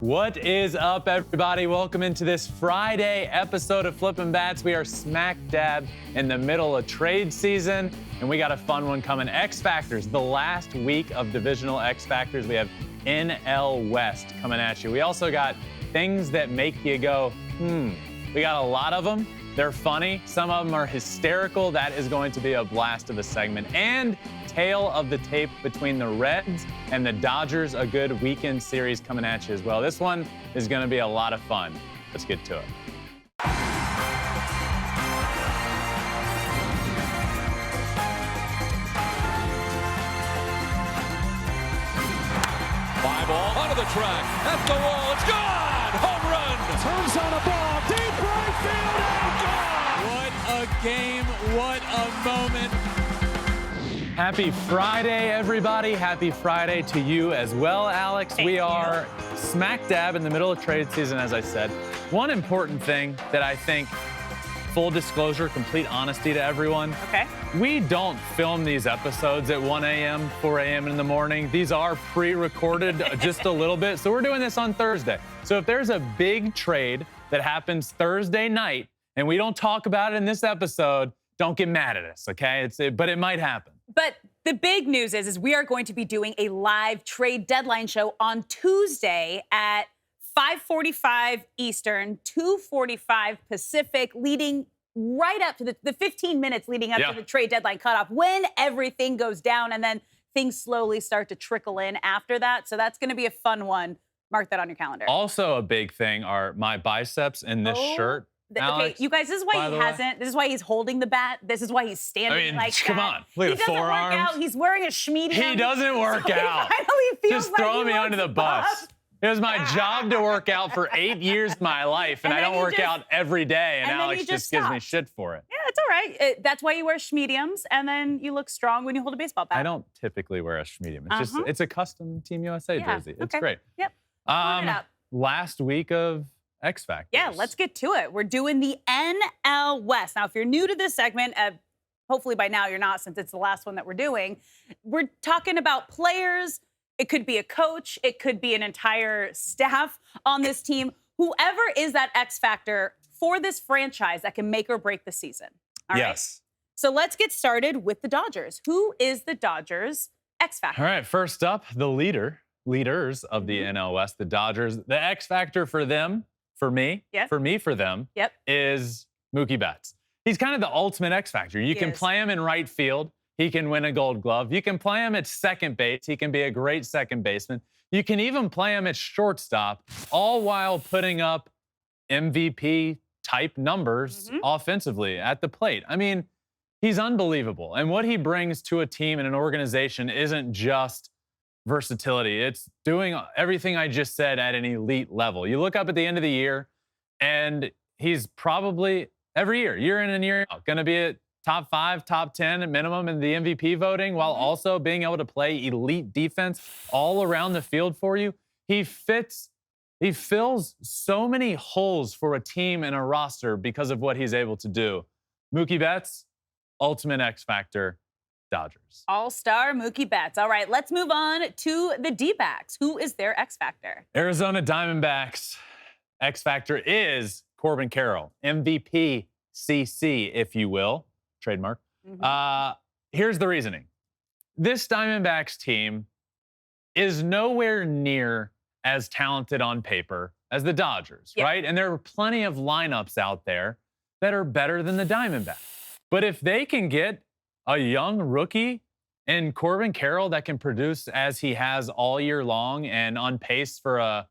What is up, everybody? Welcome into this Friday episode of Flippin' Bats. We are smack dab in the middle of trade season, and we got a fun one coming. X Factors, the last week of divisional X Factors. We have NL West coming at you. We also got things that make you go, We got a lot of them. They're funny. Some of them are hysterical. That is going to be a blast of a segment. And tale of the tape between the Reds and the Dodgers, a good weekend series coming at you as well. This one is going to be a lot of fun. Let's get to it. Fly ball onto the track, at the wall, it's gone! Home run! Turns on a ball, deep right field, and gone! What a game, what a moment. Happy Friday, everybody. Happy Friday to you as well, Alex. We are smack dab in the middle of trade season, as I said. One important thing that I think, full disclosure, complete honesty to everyone. Okay. We don't film these episodes at 1 a.m., 4 a.m. in the morning. These are pre-recorded just a little bit. So we're doing this on Thursday. So if there's a big trade that happens Thursday night and we don't talk about it in this episode, don't get mad at us, okay? But it might happen. But the big news is we are going to be doing a live trade deadline show on Tuesday at 5:45 Eastern, 2:45 Pacific, leading right up to the 15 minutes leading up to the trade deadline cutoff, when everything goes down and then things slowly start to trickle in after that. So that's going to be a fun one. Mark that on your calendar. Also a big thing are my biceps in this shirt. Alex, okay, you guys, this is why he hasn't. This is why he's holding the bat. This is why he's standing like that. Come on, look at the forearms. He doesn't work out. He's wearing a schmedium. He doesn't work out. He finally feels just like throw he me under the bus. It was my job to work out for 8 years of my life, and I don't work out every day, and Alex just gives me shit for it. Yeah, it's all right. That's why you wear schmediums, and then you look strong when you hold a baseball bat. I don't typically wear a schmedium. It's just, it's a custom Team USA jersey. It's great. Yep. Last week of X Factors. Yeah, let's get to it. We're doing the NL West. Now, if you're new to this segment, hopefully by now you're not, since it's the last one that we're doing. We're talking about players. It could be a coach. It could be an entire staff on this team. Whoever is that X factor for this franchise that can make or break the season. All right? Yes. So let's get started with the Dodgers. Who is the Dodgers X factor? All right, first up, the leaders of the NL West, the Dodgers. The X factor for them, for me, for them, is Mookie Betts. He's kind of the ultimate X factor. You can play him in right field. He can win a Gold Glove. You can play him at second base. He can be a great second baseman. You can even play him at shortstop, all while putting up MVP-type numbers offensively at the plate. I mean, he's unbelievable. And what he brings to a team and an organization isn't just versatility. It's doing everything I just said at an elite level. You look up at the end of the year, and he's probably, every year, year in and year out, going to be at top 5, top 10 at minimum in the MVP voting, while also being able to play elite defense all around the field for you. He fills so many holes for a team and a roster because of what he's able to do. Mookie Betts, ultimate X factor, Dodgers. All-star Mookie Betts. All right, let's move on to the D-backs. Who is their X factor? Arizona Diamondbacks X factor is Corbin Carroll, MVP CC, if you will. Trademark. Here's the reasoning. This Diamondbacks team is nowhere near as talented on paper as the Dodgers, right? And there are plenty of lineups out there that are better than the Diamondbacks. But if they can get a young rookie in Corbin Carroll that can produce as he has all year long and on pace for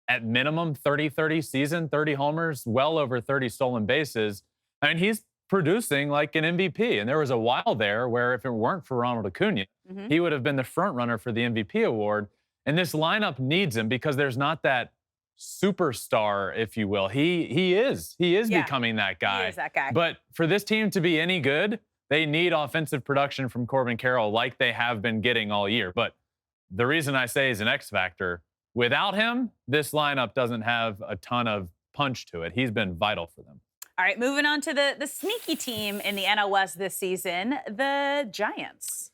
at minimum 30-30 season, 30 homers, well over 30 stolen bases, I mean, he's producing like an MVP. And there was a while there where if it weren't for Ronald Acuna, he would have been the front runner for the MVP award. And this lineup needs him because there's not that superstar, if you will. He is becoming that guy. He is that guy. But for this team to be any good, they need offensive production from Corbin Carroll like they have been getting all year. But the reason I say he's an X factor, without him, this lineup doesn't have a ton of punch to it. He's been vital for them. All right, moving on to the sneaky team in the NL West this season, the Giants.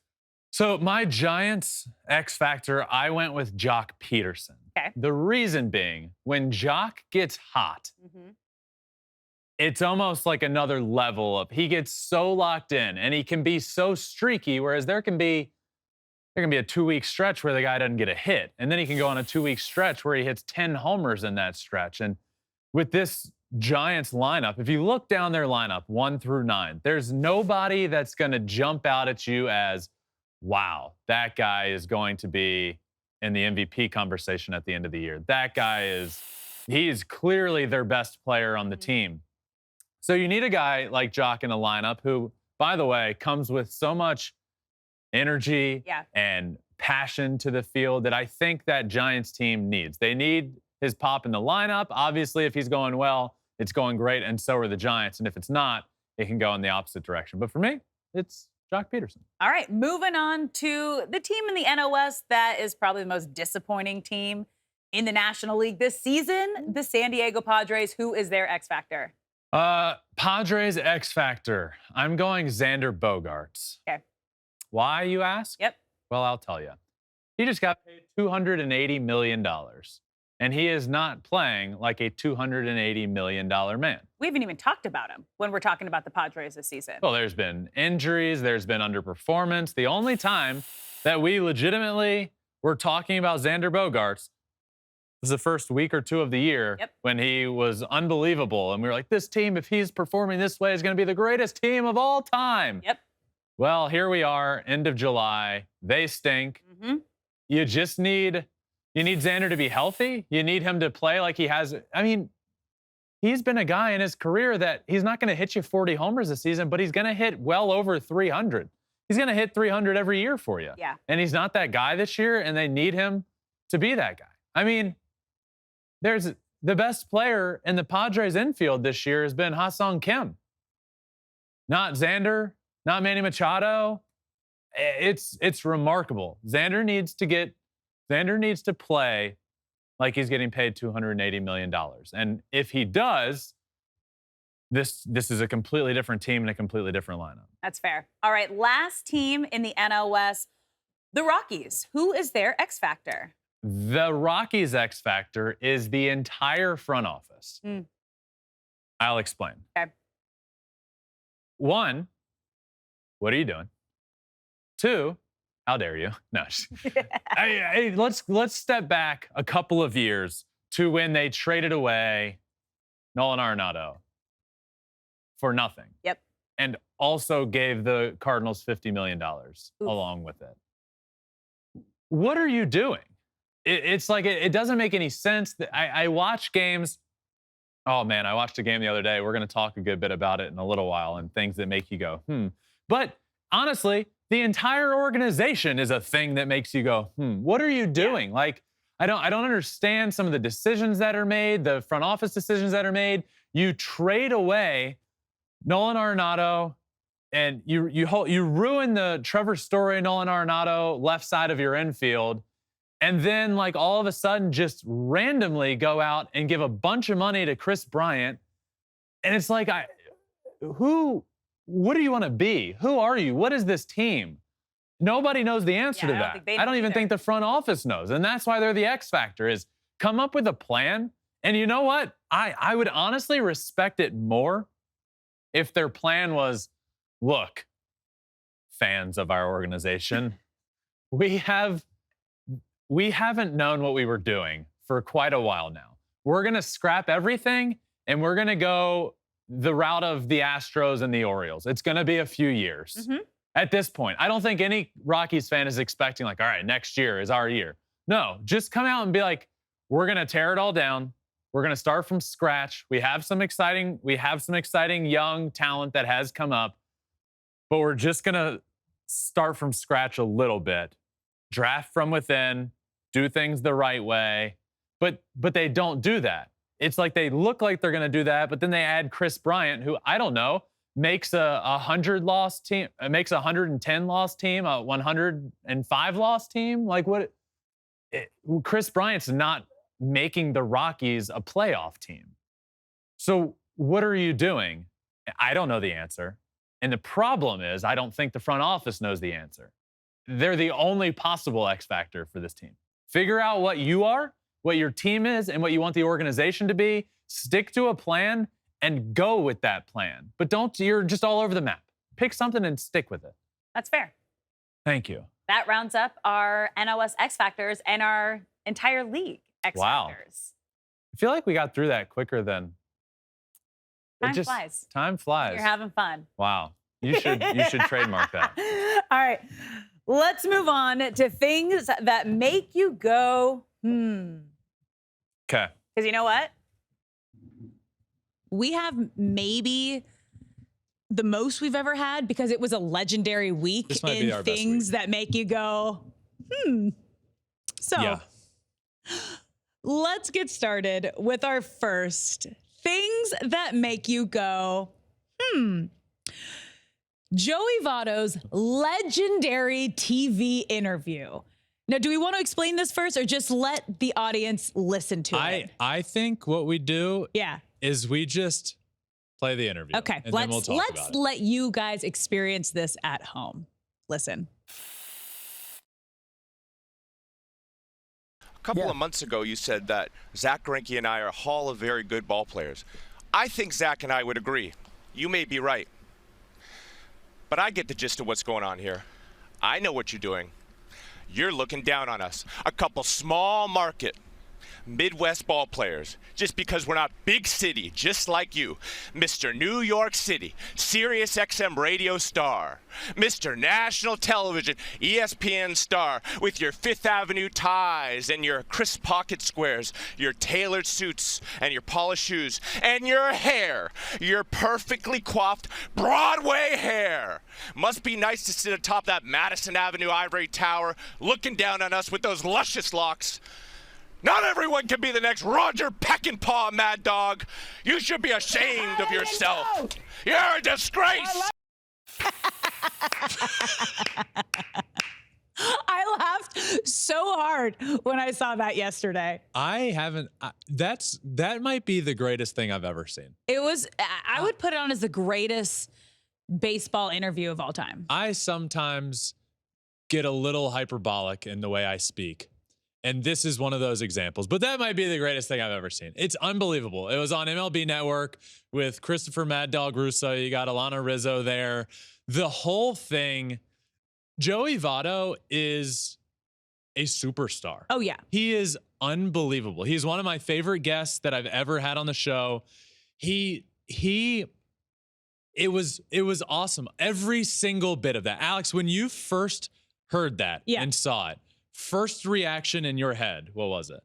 So my Giants X Factor, I went with Jock Peterson. Okay. The reason being, when Jock gets hot, it's almost like another level of, he gets so locked in and he can be so streaky, whereas there can be a 2-week stretch where the guy doesn't get a hit. And then he can go on a 2-week stretch where he hits 10 homers in that stretch. And with this Giants lineup, if you look down their lineup, 1 through 9, there's nobody that's going to jump out at you as, wow, that guy is going to be in the MVP conversation at the end of the year. That guy he is clearly their best player on the team. So you need a guy like Jock in the lineup who, by the way, comes with so much energy and passion to the field that I think that Giants team needs. They need his pop in the lineup. Obviously, if he's going well, it's going great, and so are the Giants. And if it's not, it can go in the opposite direction. But for me, it's Jock Peterson. All right, moving on to the team in the NOS that is probably the most disappointing team in the National League this season, the San Diego Padres. Who is their X Factor? Padres X Factor. I'm going Xander Bogaerts. Okay. Why, you ask? Yep. Well, I'll tell you. He just got paid $280 million, and he is not playing like a $280 million man. We haven't even talked about him when we're talking about the Padres this season. Well, there's been injuries. There's been underperformance. The only time that we legitimately were talking about Xander Bogaerts was the first week or two of the year when he was unbelievable. And we were like, this team, if he's performing this way, is going to be the greatest team of all time. Yep. Well, here we are, end of July. They stink. You just need Xander to be healthy. You need him to play like he has. I mean, he's been a guy in his career that he's not going to hit you 40 homers this season, but he's going to hit well over 300. He's going to hit 300 every year for you. Yeah. And he's not that guy this year, and they need him to be that guy. I mean, there's the best player in the Padres infield this year has been Ha-Seong Kim. Not Xander, not Manny Machado. It's remarkable. Xander needs to play like he's getting paid $280 million. And if he does, this is a completely different team and a completely different lineup. That's fair. All right, last team in the NOS, the Rockies. Who is their X Factor? The Rockies' X Factor is the entire front office. I'll explain. Okay. 1, what are you doing? 2, how dare you? No. Let's step back a couple of years to when they traded away Nolan Arenado for nothing. Yep. And also gave the Cardinals $50 million along with it. What are you doing? It's like it doesn't make any sense. I watch games. Oh, man, I watched a game the other day. We're going to talk a good bit about it in a little while and things that make you go, But honestly, the entire organization is a thing that makes you go, what are you doing? Like, I don't understand some of the decisions that are made, the front office decisions that are made. You trade away Nolan Arenado, and you ruin the Trevor Story, Nolan Arenado left side of your infield, and then like all of a sudden just randomly go out and give a bunch of money to Chris Bryant. And it's like, what do you want to be? Who are you? What is this team? Nobody knows the answer to that. I don't even think the front office knows. And that's why they're the X Factor, is come up with a plan. And you know what? I would honestly respect it more if their plan was, look, fans of our organization, we haven't known what we were doing for quite a while now. We're going to scrap everything and we're going to go the route of the Astros and the Orioles. It's going to be a few years. At this point, I don't think any Rockies fan is expecting like, all right, next year is our year. No, just come out and be like, we're going to tear it all down. We're going to start from scratch. We have some exciting young talent that has come up, but we're just going to start from scratch a little bit. Draft from within, do things the right way. But they don't do that. It's like they look like they're going to do that, but then they add Chris Bryant, who, I don't know, makes a 100-loss team, makes a 110-loss team, a 105-loss team. Like what? Chris Bryant's not making the Rockies a playoff team. So what are you doing? I don't know the answer. And the problem is I don't think the front office knows the answer. they're the only possible X factor for this team. Figure out what you are, what your team is, and what you want the organization to be. Stick to a plan and go with that plan. But you're just all over the map. Pick something and stick with it. That's fair. Thank you. That rounds up our NOS X Factors and our entire league X Factors. I feel like we got through that quicker than... Time flies. Time flies. You're having fun. Wow. You should trademark that. All right. Let's move on to things that make you go, Okay. Because you know what? We have maybe the most we've ever had because it was a legendary week in things that make you go, So let's get started with our first things that make you go, Joey Votto's legendary TV interview. Now, do we want to explain this first or just let the audience listen to it? I think what we do is we just play the interview. Okay, and then we'll talk about it. Let's let you guys experience this at home. Listen. A couple of months ago, you said that Zach Greinke and I are a hall of very good ball players. I think Zach and I would agree. You may be right. But I get the gist of what's going on here. I know what you're doing. You're looking down on us, a couple small market Midwest ball players, just because we're not big city, just like you. Mr. New York City, Sirius XM radio star, Mr. National Television, ESPN star, with your Fifth Avenue ties and your crisp pocket squares, your tailored suits and your polished shoes, and your hair, your perfectly coiffed Broadway hair. Must be nice to sit atop that Madison Avenue ivory tower, looking down on us with those luscious locks. Not everyone can be the next Roger Peckinpah, Mad Dog. You should be ashamed of yourself. You're a disgrace. I laughed so hard when I saw that yesterday. I haven't. That might be the greatest thing I've ever seen. It was. I would put it on as the greatest baseball interview of all time. I sometimes get a little hyperbolic in the way I speak. And this is one of those examples. But that might be the greatest thing I've ever seen. It's unbelievable. It was on MLB Network with Christopher Mad Dog Russo. You got Alana Rizzo there. The whole thing, Joey Votto is a superstar. Oh, yeah. He is unbelievable. He's one of my favorite guests that I've ever had on the show. It was awesome. Every single bit of that. Alex, when you first heard that and saw it, first reaction in your head, what was it?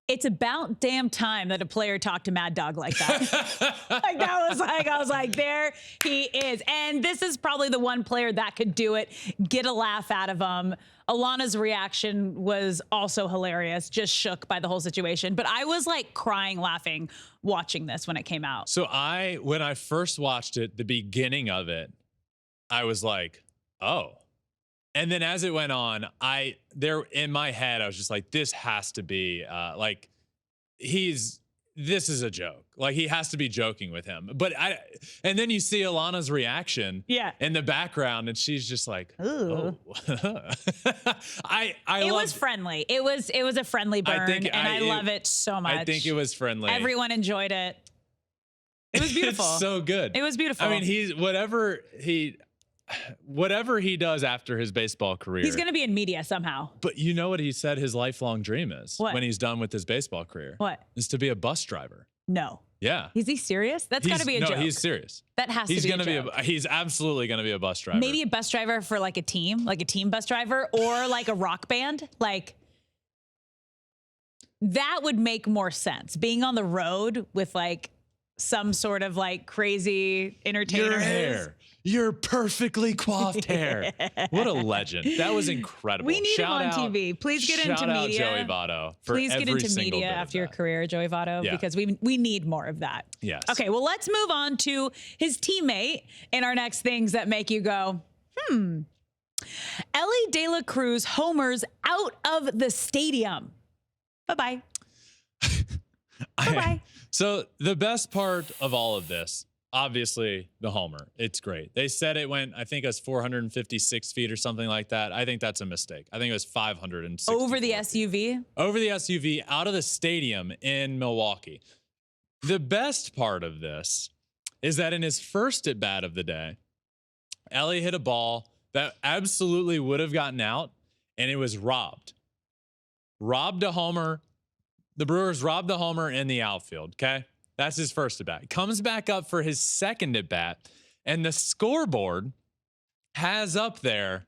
It's about damn time that a player talked to Mad Dog like that. I was like, there he is. And this is probably the one player that could do it, get a laugh out of him. Alana's reaction was also hilarious, just shook by the whole situation. But I was like crying, laughing, watching this when it came out. So when I first watched it, the beginning of it, I was like, oh. And then as it went on, in my head, I was just like, this has to be this is a joke. Like, he has to be joking with him. And then you see Alana's reaction in the background, and she's just like, ooh. Oh. It was friendly. It was a friendly burn, I love it so much. I think it was friendly. Everyone enjoyed it. It was beautiful. It's so good. It was beautiful. I mean, whatever he does after his baseball career, he's going to be in media somehow. But you know what he said his lifelong dream is when he's done with his baseball career? What? Is to be a bus driver. No. Yeah. Is he serious? That's got to be a joke. No, he's serious. That has to be a joke. He's absolutely going to be a bus driver. Maybe a bus driver for like a team bus driver, or like a rock band. Like, that would make more sense. Being on the road with like some sort of like crazy entertainers. Your hair. Your perfectly coiffed hair. What a legend. That was incredible. We need him on TV. Please get into media. Shout out Joey Votto. Please get into media after your career, Joey Votto, because we need more of that. Yes. Okay, well, let's move on to his teammate in our next things that make you go, Ellie De La Cruz homers out of the stadium. Bye-bye. Bye-bye. So the best part of all of this obviously the homer. It's great. They said it went, I think it was 456 feet or something like that. I think that's a mistake. I think it was 560. Over the SUV? Over the SUV, out of the stadium in Milwaukee. The best part of this is that in his first at bat of the day, Ellie hit a ball that absolutely would have gotten out, and it was robbed. Robbed a homer. The Brewers robbed the homer in the outfield, okay? That's his first at bat. Comes back up for his second at bat, and the scoreboard has up there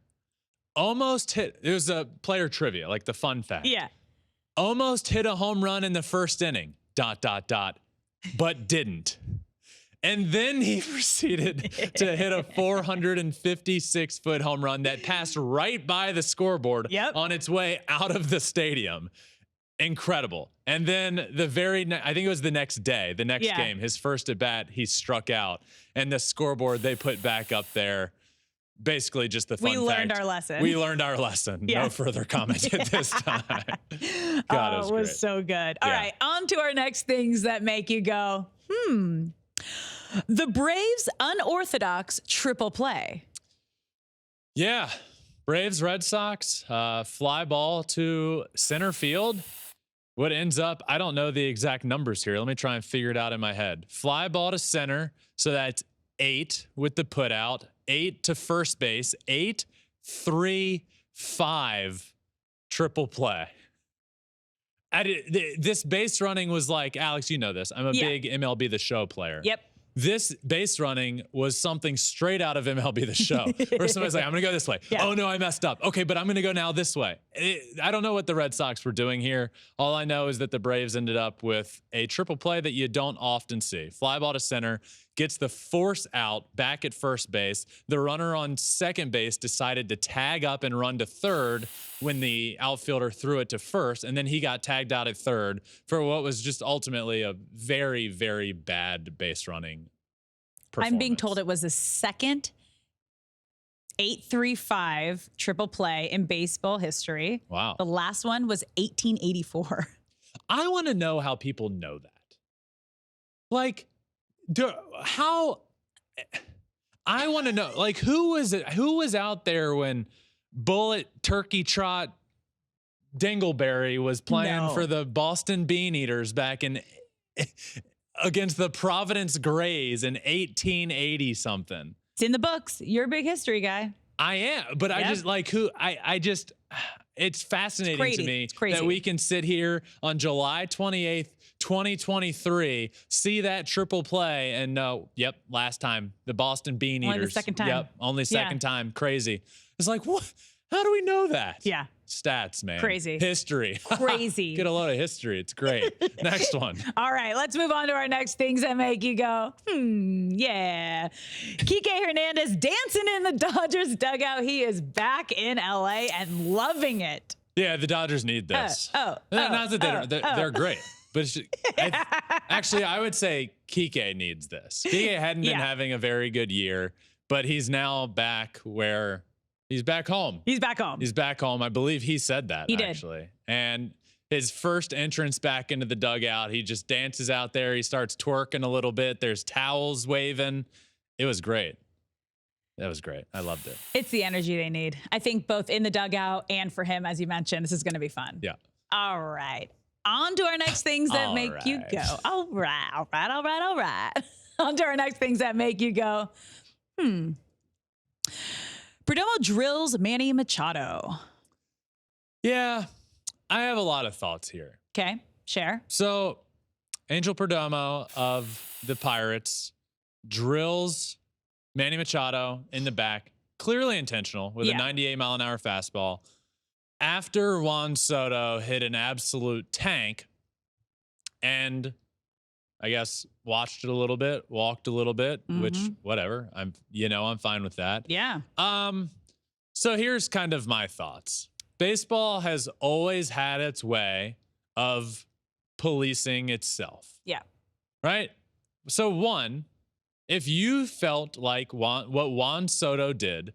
almost hit. It was a player trivia, like the fun fact. Yeah. Almost hit a home run in the first inning, ... but didn't. And then he proceeded to hit a 456-foot home run that passed right by the scoreboard on its way out of the stadium. Incredible. And then I think it was the next day, the next game, his first at bat, he struck out. And the scoreboard they put back up there, basically just the fun fact. We learned our lesson. We learned our lesson. No further comment at this time. God, it was so good. All right, on to our next things that make you go, The Braves unorthodox triple play. Yeah. Braves, Red Sox, fly ball to center field. What ends up, I don't know the exact numbers here. Let me try and figure it out in my head. Fly ball to center, so that's 8 with the put out, 8 to first base, 8, 3, 5 triple play. This base running was like, Alex, you know this. I'm a big MLB The Show player. Yep. This base running was something straight out of MLB The Show, where somebody's like, I'm going to go this way. Oh, no, I messed up. Okay, but I'm going to go now this way. I don't know what the Red Sox were doing here. All I know is that the Braves ended up with a triple play that you don't often see. Fly ball to center, gets the force out back at first base. The runner on second base decided to tag up and run to third when the outfielder threw it to first, and then he got tagged out at third for what was just ultimately a very, very bad base running performance. I'm being told it was the second 8-3-5 triple play in baseball history. Wow. The last one was 1884. I want to know how people know that. Like, I want to know, like, who was out there when Bullet Turkey Trot Dingleberry was playing for the Boston Bean Eaters back in against the Providence Grays in 1880 something. It's in the books. You're a big history guy. I am, but I just like it's fascinating to me that we can sit here on July 28th, 2023, see that triple play and know, last time, the Boston Bean Eaters. Only the second time. Yep, only second time. Crazy. It's like, what? How do we know that? Yeah. Stats, man. Crazy. History. Crazy. Get a load of history. It's great. Next one. All right, let's move on to our next things that make you go, yeah. Kike Hernandez dancing in the Dodgers dugout. He is back in LA and loving it. Yeah, the Dodgers need this. Not that they're great. But it's just, actually, I would say Kike needs this. Kike hadn't been having a very good year, but he's now back where he's back home. He's back home. He's back home. I believe he said that, he actually. Did. And his first entrance back into the dugout, he just dances out there. He starts twerking a little bit. There's towels waving. It was great. That was great. I loved it. It's the energy they need. I think both in the dugout and for him, as you mentioned, this is going to be fun. Yeah. All right. On to our next things that make you go. All right. On to our next things that make you go, Perdomo drills Manny Machado. Yeah, I have a lot of thoughts here. Okay, share. So, Angel Perdomo of the Pirates drills Manny Machado in the back, clearly intentional, with a 98-mile-an-hour fastball. After Juan Soto hit an absolute tank and I guess watched it a little bit, walked a little bit, which whatever. I'm fine with that. Yeah. So here's kind of my thoughts. Baseball has always had its way of policing itself. Yeah. Right? So one, if you felt like what Juan Soto did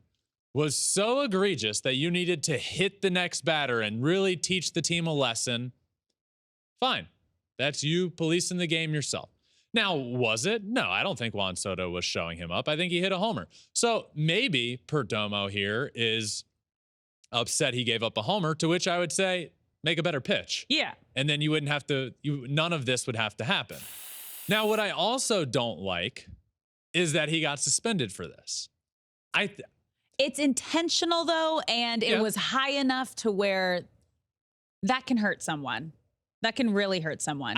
was so egregious that you needed to hit the next batter and really teach the team a lesson, fine. That's you policing the game yourself. Now, was it? No, I don't think Juan Soto was showing him up. I think he hit a homer. So maybe Perdomo here is upset he gave up a homer, to which I would say, make a better pitch. Yeah. And then you wouldn't have to, none of this would have to happen. Now, what I also don't like is that he got suspended for this. It's intentional, though, and it was high enough to where that can hurt someone. That can really hurt someone.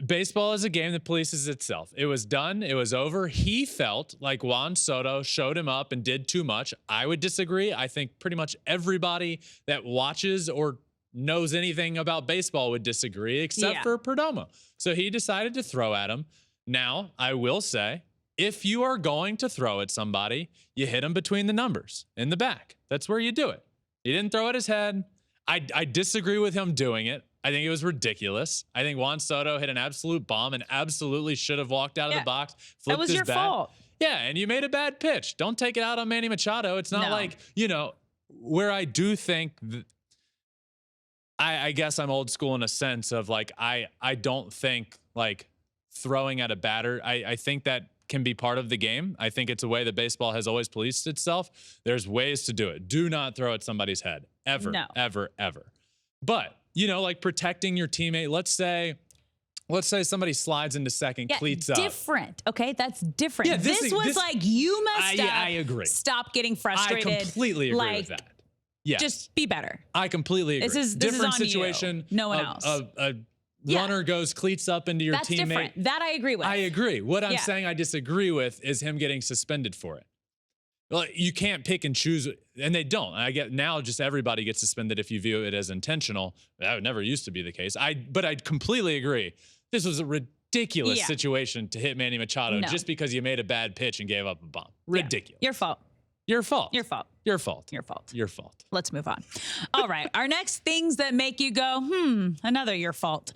Baseball is a game that polices itself. It was done. It was over. He felt like Juan Soto showed him up and did too much. I would disagree. I think pretty much everybody that watches or knows anything about baseball would disagree, except for Perdomo. So he decided to throw at him. Now, I will say, if you are going to throw at somebody, you hit him between the numbers in the back. That's where you do it. He didn't throw at his head. I disagree with him doing it. I think it was ridiculous. I think Juan Soto hit an absolute bomb and absolutely should have walked out of the box, flipped his bat. That was your fault. Yeah, and you made a bad pitch. Don't take it out on Manny Machado. It's not like, you know, where I do think I guess I'm old school in a sense of like, I don't think like throwing at a batter, I think that can be part of the game. I think it's a way that baseball has always policed itself. There's ways to do it. Do not throw at somebody's head ever, ever, ever. But, you know, like protecting your teammate. Let's say somebody slides into second, cleats up. Different. Okay, that's different. Yeah, this was like, you messed up. I agree. Stop getting frustrated. I completely agree with that. Yes. Just be better. I completely agree. This is different on situation. You. No one else. A runner goes, cleats up into your That's teammate. Different. That I agree with. I agree. What I'm saying I disagree with is him getting suspended for it. Well, you can't pick and choose, and they don't. I get now just everybody gets suspended if you view it as intentional. That never used to be the case. But I completely agree. This was a ridiculous situation to hit Manny Machado just because you made a bad pitch and gave up a bomb. Ridiculous. Your fault. Your fault. Your fault. Your fault. Your fault. Your fault. Let's move on. All right. Our next things that make you go, another your fault.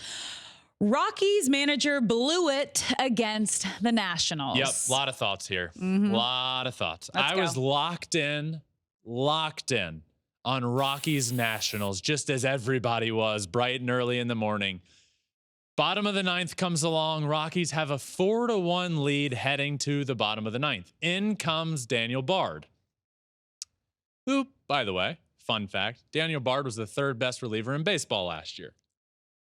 Rockies manager blew it against the Nationals. Yep. A lot of thoughts here. A lot of thoughts. I was locked in on Rockies Nationals, just as everybody was, bright and early in the morning. Bottom of the ninth comes along. Rockies have a 4-1 lead heading to the bottom of the ninth. In comes Daniel Bard, who, by the way, fun fact, Daniel Bard was the third best reliever in baseball last year.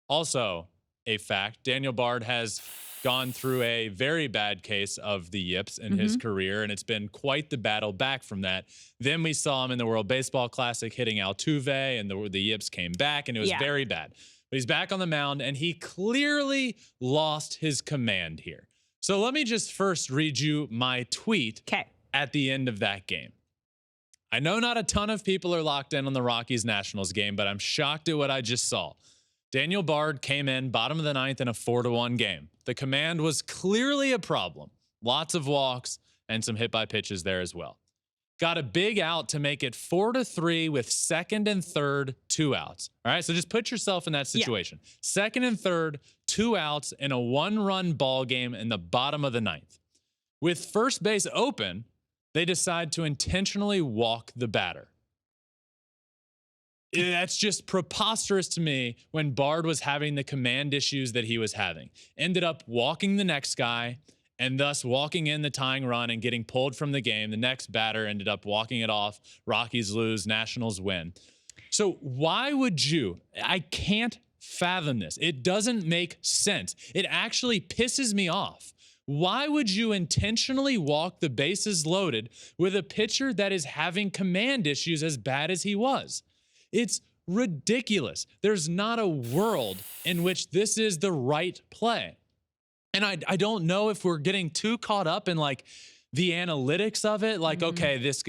Also, a fact, Daniel Bard has gone through a very bad case of the yips in his career, and it's been quite the battle back from that. Then we saw him in the World Baseball Classic hitting Altuve, and the yips came back, and it was very bad. But he's back on the mound, and he clearly lost his command here. So let me just first read you my tweet at the end of that game. I know not a ton of people are locked in on the Rockies-Nationals game, but I'm shocked at what I just saw. Daniel Bard came in bottom of the ninth in a 4-1 game. The command was clearly a problem. Lots of walks and some hit by pitches there as well. Got a big out to make it 4-3 with second and third, 2 outs. All right, so just put yourself in that situation. Second and third, 2 outs in a 1-run ball game in the bottom of the ninth. With first base open, they decide to intentionally walk the batter. That's just preposterous to me when Bard was having the command issues that he was having. Ended up walking the next guy and thus walking in the tying run and getting pulled from the game. The next batter ended up walking it off. Rockies lose, Nationals win. So why would you? I can't fathom this. It doesn't make sense. It actually pisses me off. Why would you intentionally walk the bases loaded with a pitcher that is having command issues as bad as he was? It's ridiculous. There's not a world in which this is the right play. And I don't know if we're getting too caught up in like the analytics of it. Like, okay, this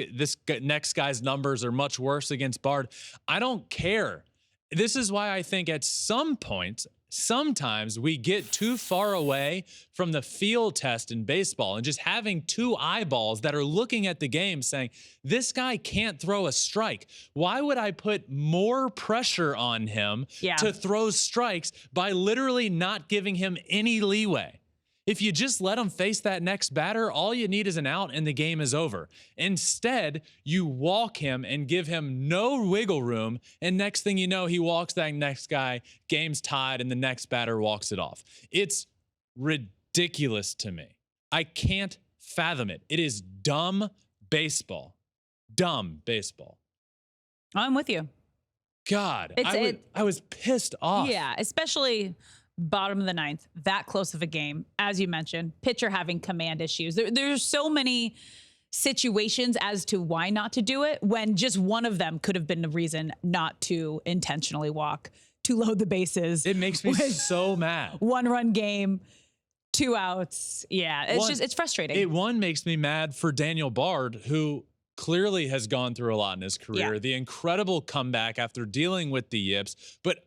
next guy's numbers are much worse against Bard. I don't care. This is why I think at some point, sometimes we get too far away from the field test in baseball and just having 2 eyeballs that are looking at the game saying, this guy can't throw a strike. Why would I put more pressure on him to throw strikes by literally not giving him any leeway? If you just let him face that next batter, all you need is an out and the game is over. Instead, you walk him and give him no wiggle room, and next thing you know, he walks that next guy, game's tied, and the next batter walks it off. It's ridiculous to me. I can't fathom it. It is dumb baseball. Dumb baseball. I'm with you. God, I was pissed off. Yeah, especially bottom of the ninth, that close of a game, as you mentioned, pitcher having command issues. There's so many situations as to why not to do it, when just one of them could have been the reason not to intentionally walk, to load the bases. It makes me so mad. 1-run game, 2 outs. Yeah, it's frustrating. It makes me mad for Daniel Bard, who clearly has gone through a lot in his career. Yeah. The incredible comeback after dealing with the yips, but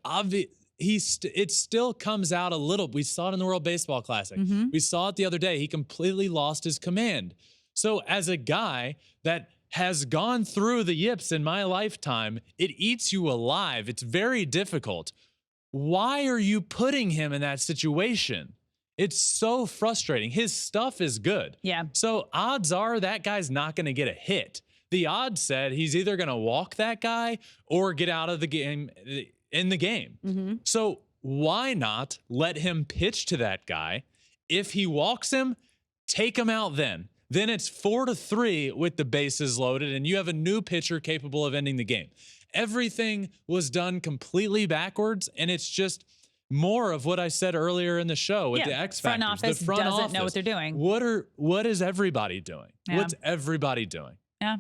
it still comes out a little. We saw it in the World Baseball Classic. We saw it the other day. He completely lost his command. So as a guy that has gone through the yips in my lifetime, it eats you alive. It's very difficult. Why are you putting him in that situation? It's so frustrating. His stuff is good. Yeah. So odds are that guy's not going to get a hit. The odds said he's either going to walk that guy or get out of the game in the game. So why not let him pitch to that guy? If he walks him, take him out then. Then it's 4-3 with the bases loaded, and you have a new pitcher capable of ending the game. Everything was done completely backwards, and it's just more of what I said earlier in the show with the X factors. The front office doesn't know what they're doing. What is everybody doing? Yeah. What's everybody doing? Yeah.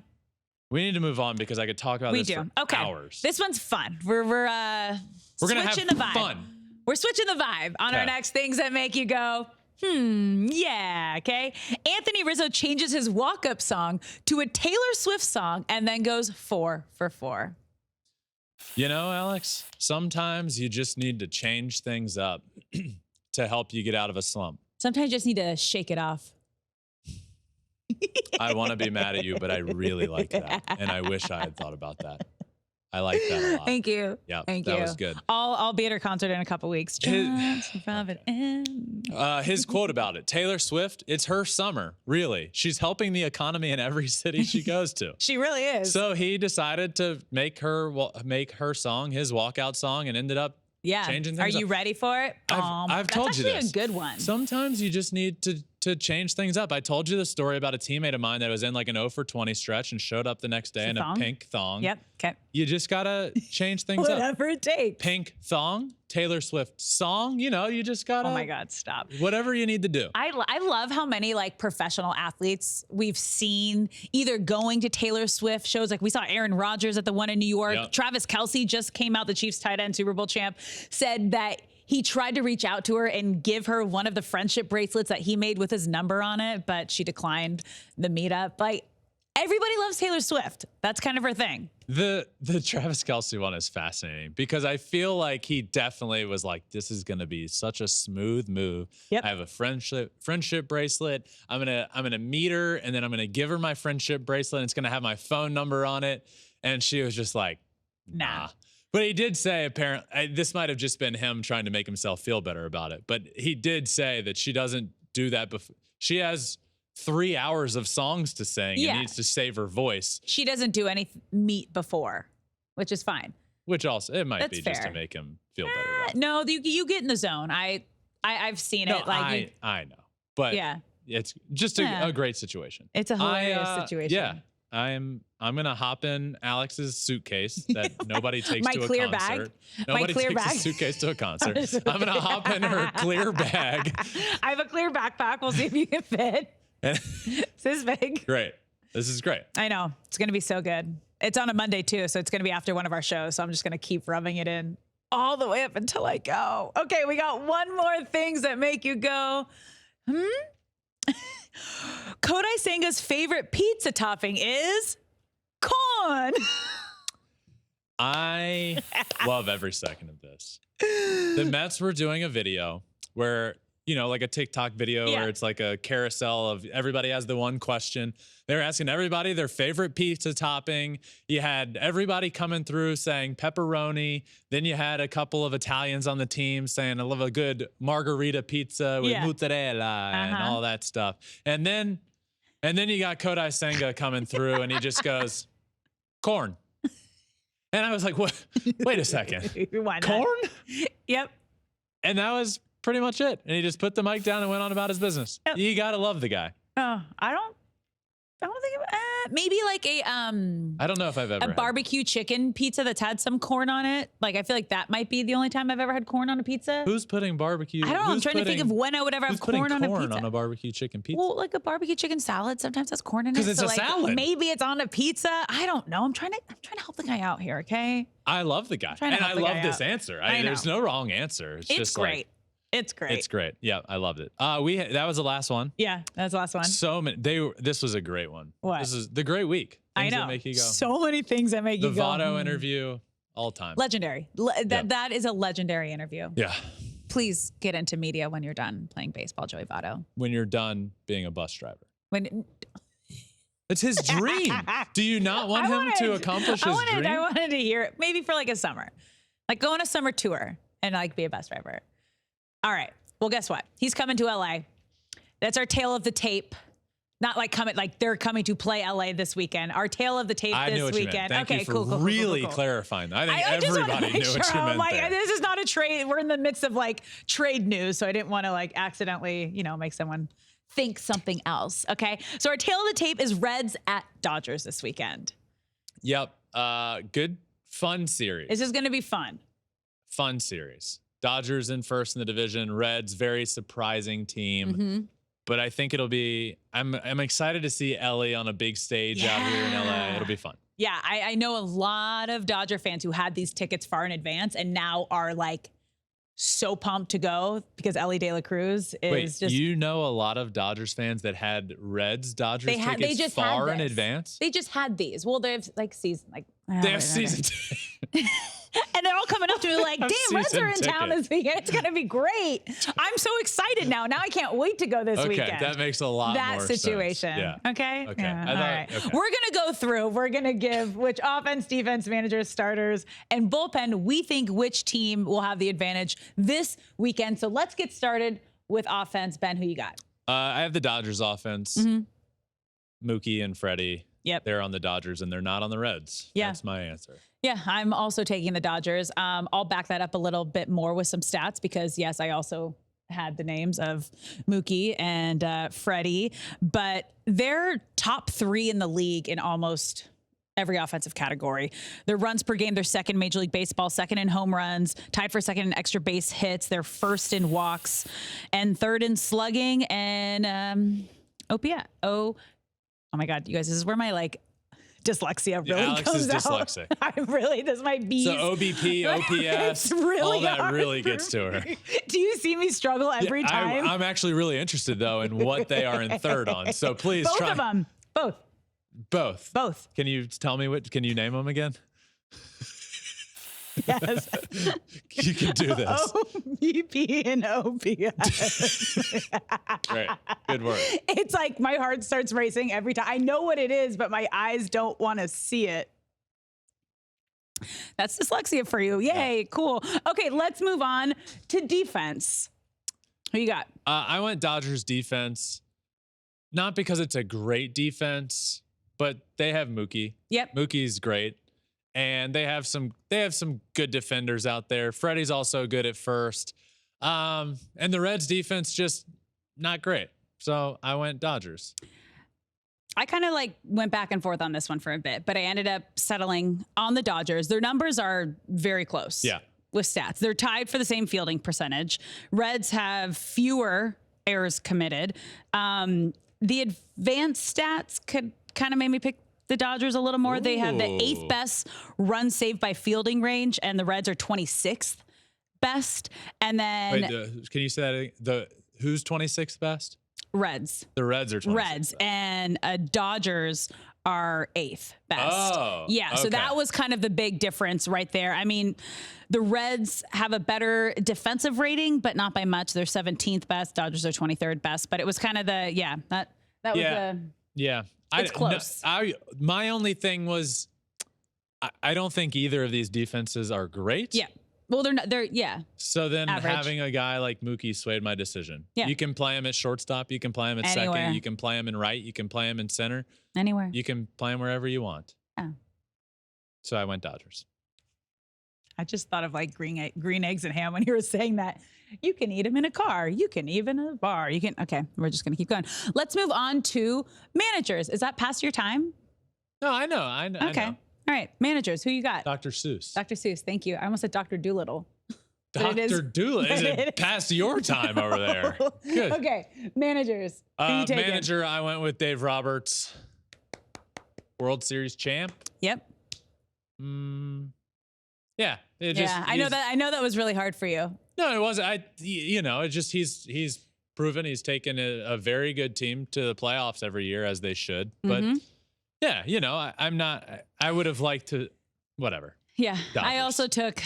We need to move on because I could talk about this for hours. This one's fun. We're gonna have switching the vibe. fun. We're switching the vibe on our next things that make you go, yeah, okay. Anthony Rizzo changes his walk-up song to a Taylor Swift song and then goes 4 for 4. You know, Alex, sometimes you just need to change things up to help you get out of a slump. Sometimes you just need to shake it off. I want to be mad at you, but I really like that. And I wish I had thought about that. I like that a lot. Thank you. Yeah, Thank that you. was good. I'll be at her concert in a couple weeks. His quote about it, Taylor Swift, it's her summer, really. She's helping the economy in every city she goes to. She really is. So he decided to make her song his walkout song and ended up changing things Are you ready for it? I've told you this. That's actually a good one. Sometimes you just need to change things up. I told you the story about a teammate of mine that was in like an 0 for 20 stretch and showed up the next day in a pink thong. Yep. Okay. You just gotta change things up. Whatever it takes. Pink thong, Taylor Swift song. You know, you just gotta. Oh my God! Stop. Whatever you need to do. I love how many like professional athletes we've seen either going to Taylor Swift shows. Like we saw Aaron Rodgers at the one in New York. Yep. Travis Kelce just came out, the Chiefs tight end, Super Bowl champ, said that he tried to reach out to her and give her one of the friendship bracelets that he made with his number on it, but she declined the meetup. Like, everybody loves Taylor Swift. That's kind of her thing. The Travis Kelce one is fascinating because I feel like he definitely was like, this is going to be such a smooth move. Yep. I have a friendship bracelet. I'm gonna meet her and then I'm gonna give her my friendship bracelet. And it's gonna have my phone number on it. And she was just like, nah. But he did say, apparently, this might have just been him trying to make himself feel better about it. But he did say that she doesn't do that before. She has 3 hours of songs to sing and needs to save her voice. She doesn't do any meet before, which is fine. Which also, it might That's be fair. just to make him feel better about it. No, you get in the zone. I've seen it. Like I know. But it's just a great situation. It's a hilarious situation. Yeah. I'm gonna hop in Alex's suitcase that nobody takes to a clear concert. Bag. Nobody clear takes bag. a suitcase to a concert. I'm gonna hop in her clear bag. I have a clear backpack. We'll see if you can fit. It's this big. Great. This is great. I know. It's gonna be so good. It's on a Monday too, so it's gonna be after one of our shows. So I'm just gonna keep rubbing it in all the way up until I go. Okay, we got one more things that make you go, Kodai Senga's favorite pizza topping is corn. I love every second of this. The Mets were doing a video where you know, like a TikTok video where it's like a carousel of everybody has the one question. They were asking everybody their favorite pizza topping. You had everybody coming through saying pepperoni. Then you had a couple of Italians on the team saying, I love a good margarita pizza with mozzarella and all that stuff. And then you got Kodai Senga coming through and he just goes, corn. And I was like, what? Wait a second. Corn? Yep. And that was pretty much it. And he just put the mic down and went on about his business. Yep. You got to love the guy. I don't think maybe like a I don't know if I've ever had barbecue chicken pizza that's had some corn on it. Like I feel like that might be the only time I've ever had corn on a pizza. Who's putting barbecue? I don't know. I'm trying to think of when I would ever have corn on a pizza. On a barbecue chicken pizza. Well, like a barbecue chicken salad sometimes has corn in it. Because it's a salad. Maybe it's on a pizza. I don't know. I'm trying to help the guy out here. Okay. I love the guy, and I love this answer. There's no wrong answer. It's just great. Like, it's great. It's great. Yeah, I loved it. That was the last one. Yeah, that's the last one. So many. This was a great one. What? This is the great week. Things I know. That make you go. So many things that make the you go. The Votto interview, all time. Legendary. That is a legendary interview. Yeah. Please get into media when you're done playing baseball, Joey Votto. When you're done being a bus driver. It's his dream. Do you not want him to accomplish his dream? I wanted to hear it maybe for like a summer. Like go on a summer tour and like be a bus driver. All right. Well, guess what? He's coming to LA. That's our tale of the tape. Not like they're coming to play LA this weekend. Our tale of the tape this weekend. Thank you for really clarifying that. I think everybody knew what you meant there. This is not a trade. We're in the midst of like trade news, so I didn't want to like accidentally, make someone think something else. Okay. So our tale of the tape is Reds at Dodgers this weekend. Yep. Good, fun series. This is going to be fun. Fun series. Dodgers in first in the division. Reds, very surprising team. But I think it'll be, I'm excited to see Ellie on a big stage out here in LA. It'll be fun. Yeah, I know a lot of Dodger fans who had these tickets far in advance and now are like so pumped to go because Ellie De La Cruz is just. You know a lot of Dodgers fans that had Dodgers tickets far in advance? They just had these. Well, they have like season, like. They have season. And they're all coming up to me like, damn, Reds are in town this weekend. It's going to be great. I'm so excited now. Now I can't wait to go this weekend. That makes a lot more sense. That situation. Yeah. Okay? Okay. Yeah. All right. Okay. We're going to go through. We're going to give which offense, defense, managers, starters, and bullpen we think which team will have the advantage this weekend. So let's get started with offense. Ben, who you got? I have the Dodgers offense. Mookie and Freddie. Yep. They're on the Dodgers and they're not on the Reds. Yeah. That's my answer. Yeah, I'm also taking the Dodgers. I'll back that up a little bit more with some stats because, yes, I also had the names of Mookie and Freddie, but they're top 3 in the league in almost every offensive category. Their runs per game, they're second in Major League Baseball, second in home runs, tied for second in extra base hits. They're first in walks and third in slugging and OPS. Oh my God, you guys, this is where my dyslexia really Alex comes is out. dyslexic. This might be. So OBP, OPS, really all that really gets to her. Do you see me struggle every time? I'm actually really interested though in what they are in third on. So please Both of them. Both. Can you tell me can you name them again? Yes. You can do this. OBP and OPS. Great. Good work. It's like my heart starts racing every time. I know what it is, but my eyes don't want to see it. That's dyslexia for you. Yay. Yeah. Cool. Okay, let's move on to defense. Who you got? I went Dodgers defense, not because it's a great defense, but they have Mookie. Yep. Mookie's great. And they have some good defenders out there. Freddie's also good at first. And the Reds defense just not great. So I went Dodgers. I kind of went back and forth on this one for a bit, but I ended up settling on the Dodgers. Their numbers are very close. Yeah. With stats. They're tied for the same fielding percentage. Reds have fewer errors committed. The advanced stats could kind of made me pick the Dodgers a little more. Ooh. They have the 8th best run saved by fielding range, and the Reds are 26th best. And then, wait, can you say that? Who's 26th best? Reds. The Reds are 26th. Reds best. And Dodgers are 8th best. Oh, yeah. So okay. that was kind of the big difference right there. I mean, the Reds have a better defensive rating, but not by much. They're 17th best. Dodgers are 23rd best. But it was kind of that was the. Yeah. It's close. My only thing was, I don't think either of these defenses are great. Yeah. Well, they're not. So then average. having a guy like Mookie swayed my decision. Yeah. You can play him at shortstop. You can play him at Anywhere. second. You can play him in right. You can play him in center. Anywhere. You can play him wherever you want. Oh. So I went Dodgers. I just thought of like green eggs and ham when you were saying that. You can eat them in a car. You can even in a bar. You can. Okay, we're just gonna keep going. Let's move on to managers. Is that past your time? No, I know. I know. Okay. All right, managers. Who you got? Dr. Seuss. Dr. Seuss. Thank you. I almost said Dr. Doolittle. Dr. Doolittle. Is it past your time over there? Good. Okay, managers. Who you taking? Manager, I went with Dave Roberts. World Series champ. Yep. Yeah. I know that was really hard for you. No, it wasn't. It's just he's proven he's taken a very good team to the playoffs every year, as they should. But yeah, I'm not. I would have liked to. Whatever. Yeah. Dodgers. I also took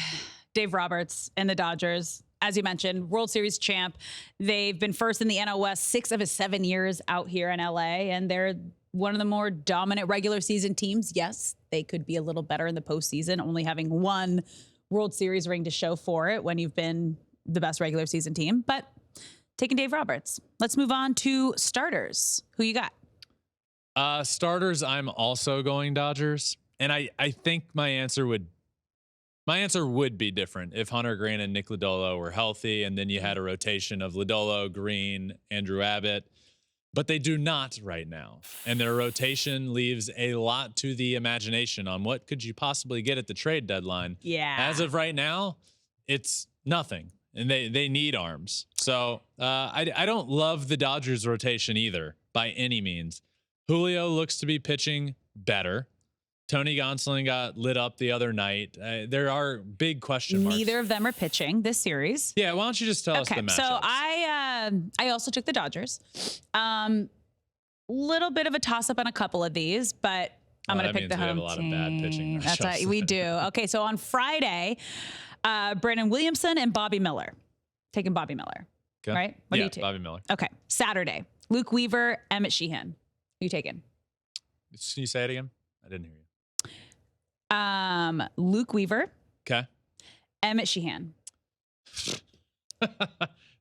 Dave Roberts and the Dodgers. As you mentioned, World Series champ. They've been first in the NL West 6 of his 7 years out here in LA, and they're one of the more dominant regular season teams. Yes, they could be a little better in the postseason, only having one World Series ring to show for it when you've been the best regular season team. But taking Dave Roberts. Let's move on to starters. Who you got? Starters, I'm also going Dodgers. And I think my answer would be different if Hunter Green and Nick Lodolo were healthy, and then you had a rotation of Lodolo, Green, Andrew Abbott. But they do not right now. And their rotation leaves a lot to the imagination on what could you possibly get at the trade deadline. Yeah. As of right now, it's nothing. And they need arms. So I don't love the Dodgers rotation either by any means. Julio looks to be pitching better. Tony Gonsolin got lit up the other night. There are big question marks. Neither of them are pitching this series. Yeah, why don't you just tell us the matchups? So I also took the Dodgers. Little bit of a toss-up on a couple of these, but I'm going to pick the home team. We have a lot of bad pitching. That's right, we do. Okay, so on Friday, Brandon Williamson and Bobby Miller. Taking Bobby Miller, okay. Right? What do you take? Bobby Miller. Okay, Saturday, Luke Weaver, Emmett Sheehan. Who you taking? Can you say it again? I didn't hear you. Luke Weaver. Okay. Emmett Sheehan.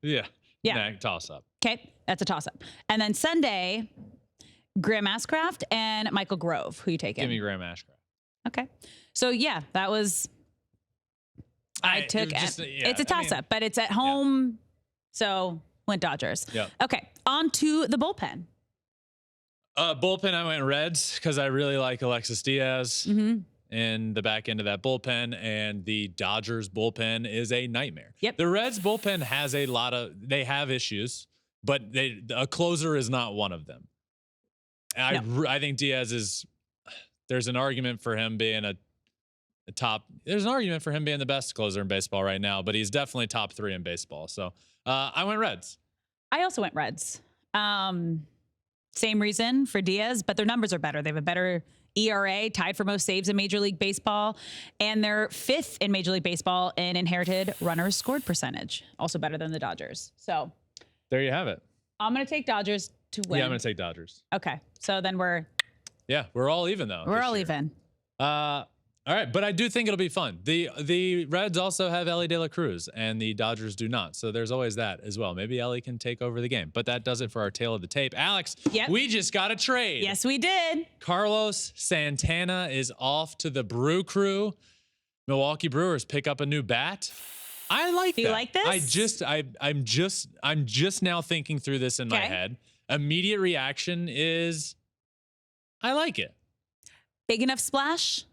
Yeah. Yeah. Toss up. Okay, that's a toss up. And then Sunday, Graham Ashcraft and Michael Grove. Who you taking? Give me Graham Ashcraft. Okay. So yeah, that was. I took. It's a toss up, but it's at home, so went Dodgers. Yeah. Okay, on to the bullpen. Bullpen, I went Reds because I really like Alexis Diaz. In the back end of that bullpen, and the Dodgers bullpen is a nightmare. Yep. The Reds bullpen has they have issues, but a closer is not one of them. I think Diaz there's an argument for him being there's an argument for him being the best closer in baseball right now, but he's definitely top 3 in baseball. So I went Reds. I also went Reds. Same reason for Diaz, but their numbers are better. They have a better ERA, tied for most saves in Major League Baseball, and they're 5th in Major League Baseball in inherited runners scored percentage, also better than the Dodgers. So there you have it. I'm going to take Dodgers to win. Yeah, I'm going to take Dodgers. Okay, so then we're all even though. We're all even. All right, but I do think it'll be fun. The Reds also have Ellie De La Cruz, and the Dodgers do not. So there's always that as well. Maybe Ellie can take over the game. But that does it for our tale of the tape. Alex, we just got a trade. Yes, we did. Carlos Santana is off to the Brew Crew. Milwaukee Brewers pick up a new bat. I like that. Do you like this? I'm just now thinking through this in my head. Immediate reaction is I like it. Big enough splash?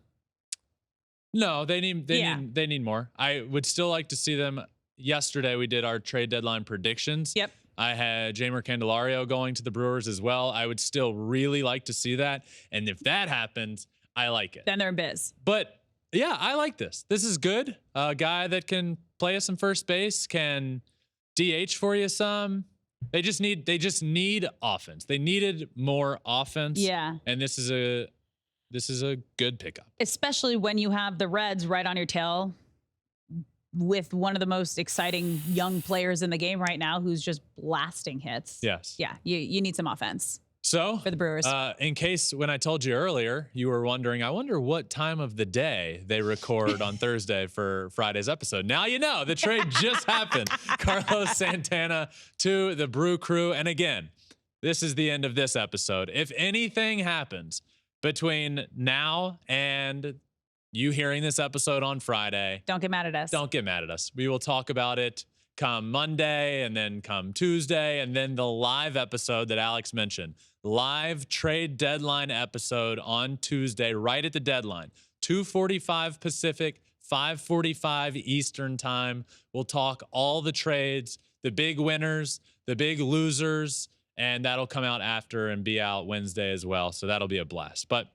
No, they need more. I would still like to see them. Yesterday we did our trade deadline predictions. Yep. I had Jeimer Candelario going to the Brewers as well. I would still really like to see that. And if that happens, I like it. Then they're in biz. But yeah, I like this. This is good. A guy that can play us in first base, can DH for you some. They just need offense. They needed more offense. Yeah. And this is this is a good pickup. Especially when you have the Reds right on your tail with one of the most exciting young players in the game right now who's just blasting hits. Yes. Yeah, you need some offense. So for the Brewers, in case when I told you earlier, you were wondering, I wonder what time of the day they record on Thursday for Friday's episode. Now you know, the trade just happened. Carlos Santana to the Brew Crew. And again, this is the end of this episode. If anything happens between now and you hearing this episode on Friday, don't get mad at us. Don't get mad at us. We will talk about it come Monday and then come Tuesday and then the live episode that Alex mentioned. Live trade deadline episode on Tuesday, right at the deadline. 2:45 Pacific, 5:45 Eastern time. We'll talk all the trades, the big winners, the big losers, and that'll come out after and be out Wednesday as well. So that'll be a blast. But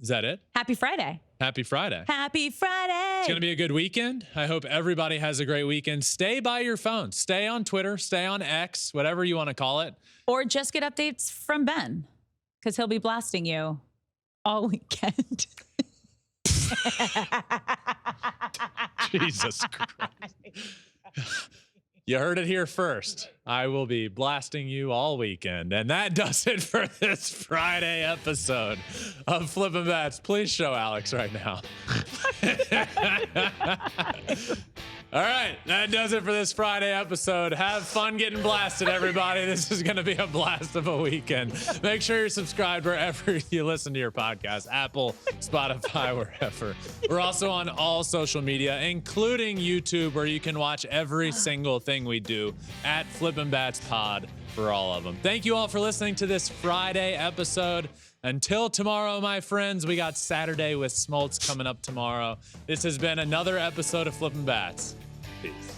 is that it? Happy Friday. Happy Friday. Happy Friday. It's going to be a good weekend. I hope everybody has a great weekend. Stay by your phone. Stay on Twitter. Stay on X, whatever you want to call it. Or just get updates from Ben, because he'll be blasting you all weekend. Jesus Christ. You heard it here first. I will be blasting you all weekend. And that does it for this Friday episode of Flippin' Bats. Please show Alex right now. All right, that does it for this Friday episode. Have fun getting blasted, everybody. This is going to be a blast of a weekend. Make sure you're subscribed wherever you listen to your podcast, Apple, Spotify, wherever. We're also on all social media, including YouTube, where you can watch every single thing we do at Flippin' Bats Pod for all of them. Thank you all for listening to this Friday episode. Until tomorrow, my friends, we got Saturday with Smoltz coming up tomorrow. This has been another episode of Flippin' Bats. Peace.